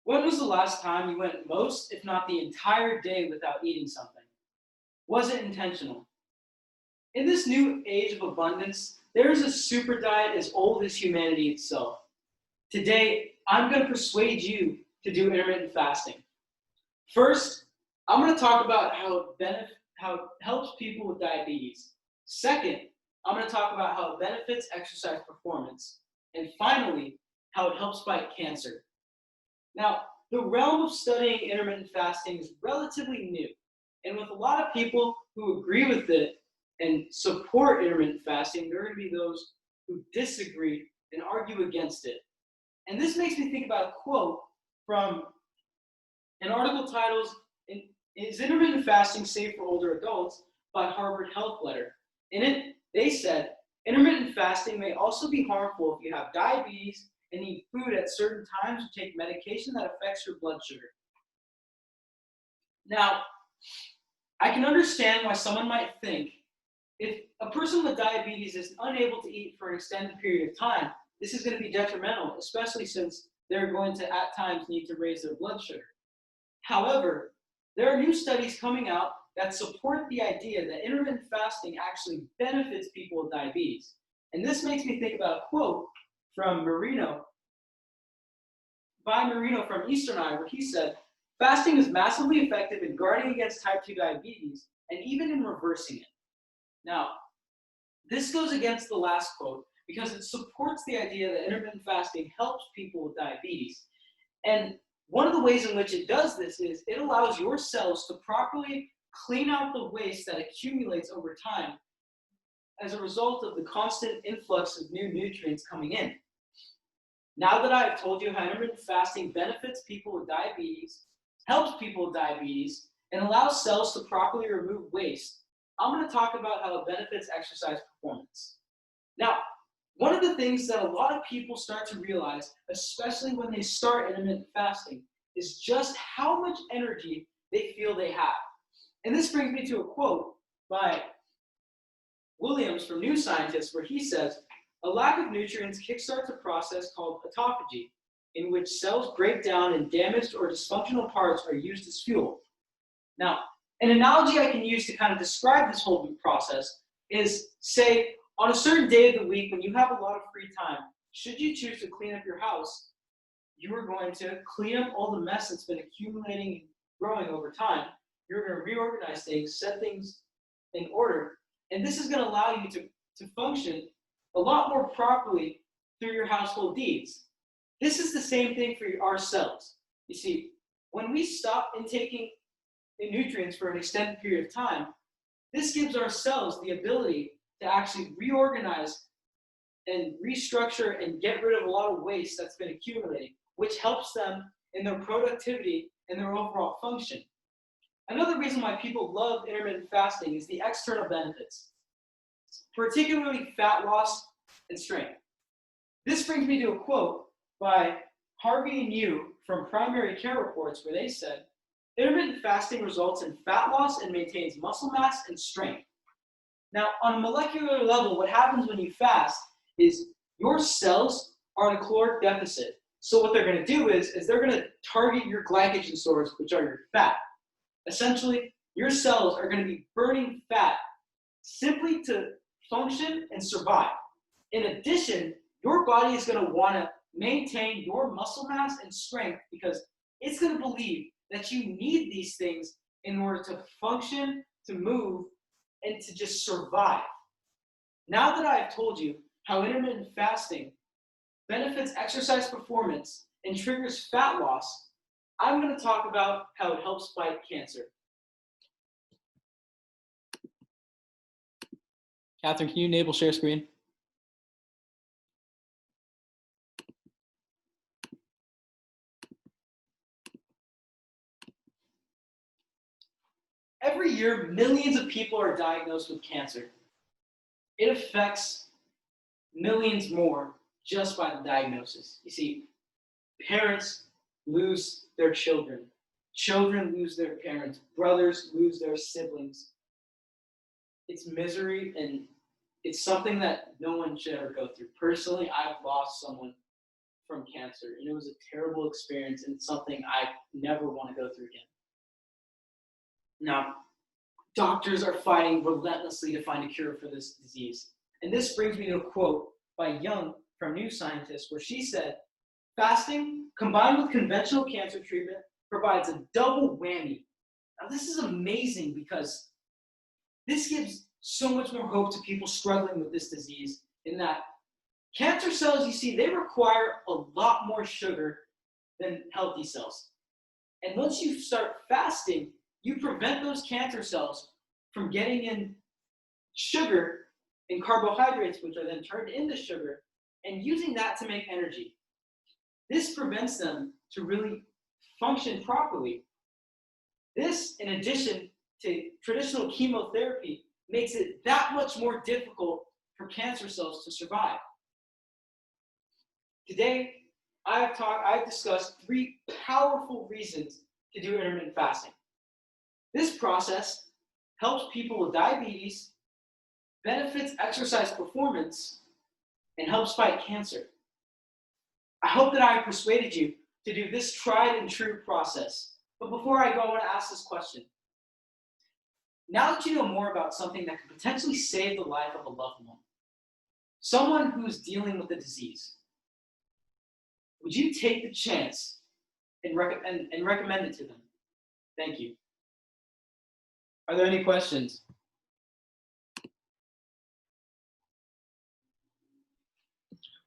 When was the last time you went most, if not the entire day, without eating something? Was it intentional? In this new age of abundance, there is a super diet as old as humanity itself. Today, I'm going to persuade you to do intermittent fasting. First, I'm going to talk about how it helps people with diabetes. Second, I'm going to talk about how it benefits exercise performance. And finally, how it helps fight cancer. Now, the realm of studying intermittent fasting is relatively new, and with a lot of people who agree with it and support intermittent fasting, there are going to be those who disagree and argue against it. And this makes me think about a quote from an article titled, "Is Intermittent Fasting Safe for Older Adults?" by Harvard Health Letter. In it, they said, intermittent fasting may also be harmful if you have diabetes and eat food at certain times or take medication that affects your blood sugar. Now, I can understand why someone might think if a person with diabetes is unable to eat for an extended period of time, this is going to be detrimental, especially since they're going to at times need to raise their blood sugar. However, there are new studies coming out that support the idea that intermittent fasting actually benefits people with diabetes. And this makes me think about a quote from Marino from Eastern Eye, where he said, "Fasting is massively effective in guarding against type 2 diabetes and even in reversing it." Now, this goes against the last quote because it supports the idea that intermittent fasting helps people with diabetes. And one of the ways in which it does this is it allows your cells to properly clean out the waste that accumulates over time as a result of the constant influx of new nutrients coming in. Now that I've told you how intermittent fasting benefits people with diabetes, helps people with diabetes, and allows cells to properly remove waste, I'm going to talk about how it benefits exercise performance. Now, one of the things that a lot of people start to realize, especially when they start intermittent fasting, is just how much energy they feel they have. And this brings me to a quote by Williams from New Scientist, where he says, "A lack of nutrients kickstarts a process called autophagy, in which cells break down and damaged or dysfunctional parts are used as fuel." Now, an analogy I can use to kind of describe this whole process is, say, on a certain day of the week when you have a lot of free time, should you choose to clean up your house, you are going to clean up all the mess that's been accumulating and growing over time. You're going to reorganize things, set things in order, and this is going to allow you to function a lot more properly through your household needs. This is the same thing for our cells. You see, when we stop intaking nutrients for an extended period of time, this gives our cells the ability to actually reorganize and restructure and get rid of a lot of waste that's been accumulating, which helps them in their productivity and their overall function. Another reason why people love intermittent fasting is the external benefits, particularly fat loss and strength. This brings me to a quote by Harvey and Yu from Primary Care Reports, where they said, "Intermittent fasting results in fat loss and maintains muscle mass and strength." Now, on a molecular level, what happens when you fast is your cells are in a caloric deficit. So what they're going to do is they're going to target your glycogen stores, which are your fat. Essentially, your cells are going to be burning fat simply to function and survive. In addition, your body is going to want to maintain your muscle mass and strength because it's going to believe that you need these things in order to function, to move, and to just survive. Now that I've told you how intermittent fasting benefits exercise performance and triggers fat loss, I'm going to talk about how it helps fight cancer. Catherine, can you enable share screen? Every year, millions of people are diagnosed with cancer. It affects millions more just by the diagnosis. You see, parents lose their children. Children lose their parents. Brothers lose their siblings. It's misery, and it's something that no one should ever go through. Personally, I've lost someone from cancer, and it was a terrible experience and something I never want to go through again. Now, doctors are fighting relentlessly to find a cure for this disease. And this brings me to a quote by Young from New Scientist, where she said, "Fasting combined with conventional cancer treatment provides a double whammy." Now, this is amazing because this gives so much more hope to people struggling with this disease, in that cancer cells, you see, they require a lot more sugar than healthy cells. And once you start fasting, you prevent those cancer cells from getting in sugar and carbohydrates, which are then turned into sugar, and using that to make energy. This prevents them to really function properly. This, in addition to traditional chemotherapy, makes it that much more difficult for cancer cells to survive. Today, I've discussed 3 powerful reasons to do intermittent fasting. This process helps people with diabetes, benefits exercise performance, and helps fight cancer. I hope that I have persuaded you to do this tried and true process. But before I go, I want to ask this question. Now that you know more about something that could potentially save the life of a loved one, someone who's dealing with the disease, would you take the chance and recommend it to them? Thank you. Are there any questions?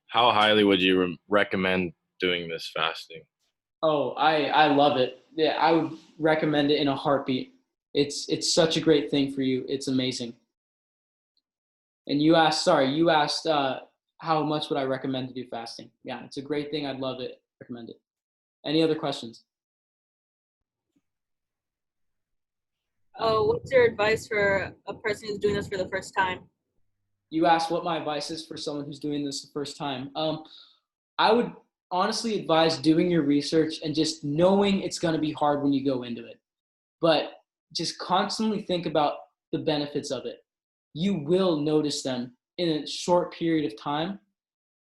How highly would you recommend doing this fasting? Oh, I love it. Yeah, I would recommend it in a heartbeat. It's such a great thing for you. It's amazing. And you asked how much would I recommend to do fasting? Yeah, it's a great thing. I'd love it. Recommend it. Any other questions? What's your advice for a person who's doing this for the first time? You asked what my advice is for someone who's doing this the first time. I would honestly advise doing your research and just knowing it's going to be hard when you go into it. But just constantly think about the benefits of it. You will notice them in a short period of time,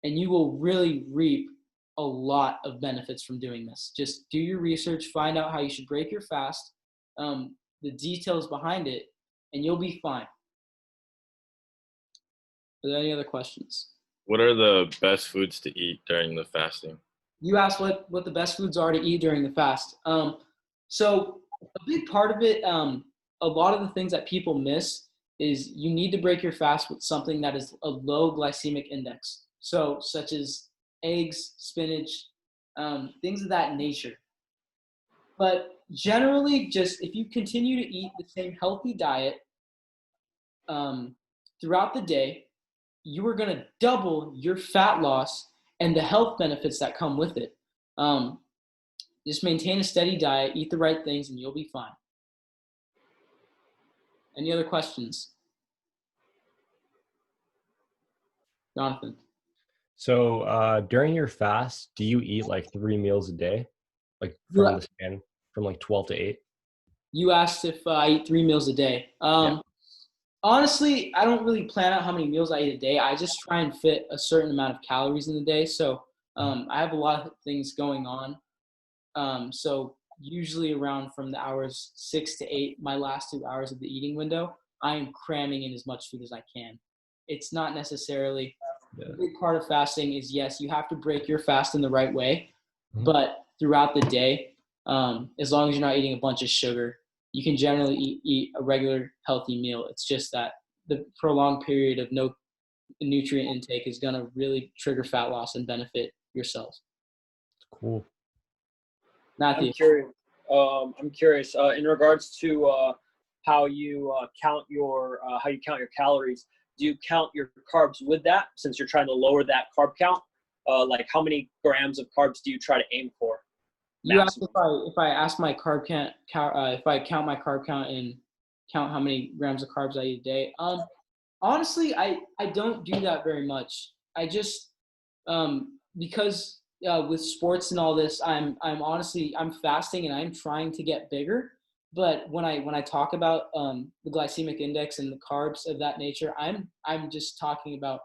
and you will really reap a lot of benefits from doing this. Just do your research, find out how you should break your fast, the details behind it, and you'll be fine. Are there any other questions? What are the best foods to eat during the fasting? You asked what the best foods are to eat during the fast. So a big part of it, a lot of the things that people miss is you need to break your fast with something that is a low glycemic index. So such as eggs, spinach, things of that nature. But generally, just if you continue to eat the same healthy diet throughout the day, you are going to double your fat loss and the health benefits that come with it. Just maintain a steady diet, eat the right things, and you'll be fine. Any other questions? Jonathan. So during your fast, do you eat like 3 meals a day? Like from the span from like 12 to 8? You asked if I eat 3 meals a day. Yeah. Honestly, I don't really plan out how many meals I eat a day. I just try and fit a certain amount of calories in the day. So I have a lot of things going on. So usually around from the hours 6 to 8, my last 2 hours of the eating window, I am cramming in as much food as I can. It's not necessarily a big part of fasting is, yes, you have to break your fast in the right way, but throughout the day, as long as you're not eating a bunch of sugar, you can generally eat a regular healthy meal. It's just that the prolonged period of no nutrient intake is going to really trigger fat loss and benefit your cells. Cool. Matthew. I'm curious in regards to how you count your calories. Do you count your carbs with that, since you're trying to lower that carb count? Like how many grams of carbs do you try to aim for? You asked if I ask my carb count, if I count my carb count and count how many grams of carbs I eat a day. Honestly, I don't do that very much. I just because with sports and all this, I'm fasting and I'm trying to get bigger. But when I talk about the glycemic index and the carbs of that nature, I'm just talking about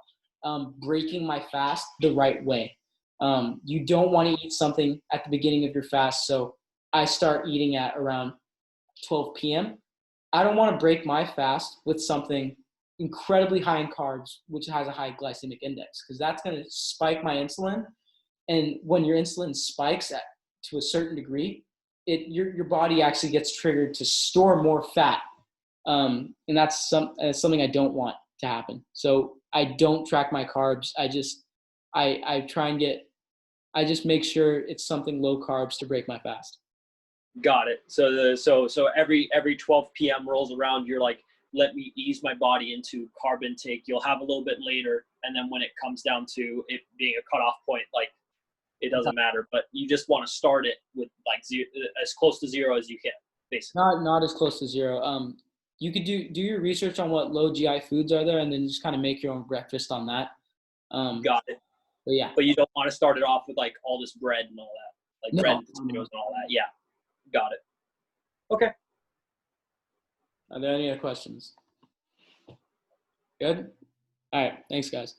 breaking my fast the right way. You don't want to eat something at the beginning of your fast. So I start eating at around 12 p.m. I don't want to break my fast with something incredibly high in carbs, which has a high glycemic index, because that's going to spike my insulin. And when your insulin spikes to a certain degree, your body actually gets triggered to store more fat. And that's something I don't want to happen. So I don't track my carbs. I just make sure it's something low carbs to break my fast. Got it. So every 12 p.m. rolls around, you're like, let me ease my body into carb intake. You'll have a little bit later, and then when it comes down to it being a cutoff point, like it doesn't matter. But you just want to start it with like as close to zero as you can, basically. Not as close to zero. You could do your research on what low GI foods are there, and then just kind of make your own breakfast on that. Got it. But yeah. But you don't want to start it off with like all this bread and all that, like bread and potatoes and all that. Yeah. Got it. Okay. Are there any other questions? Good? All right. Thanks, guys.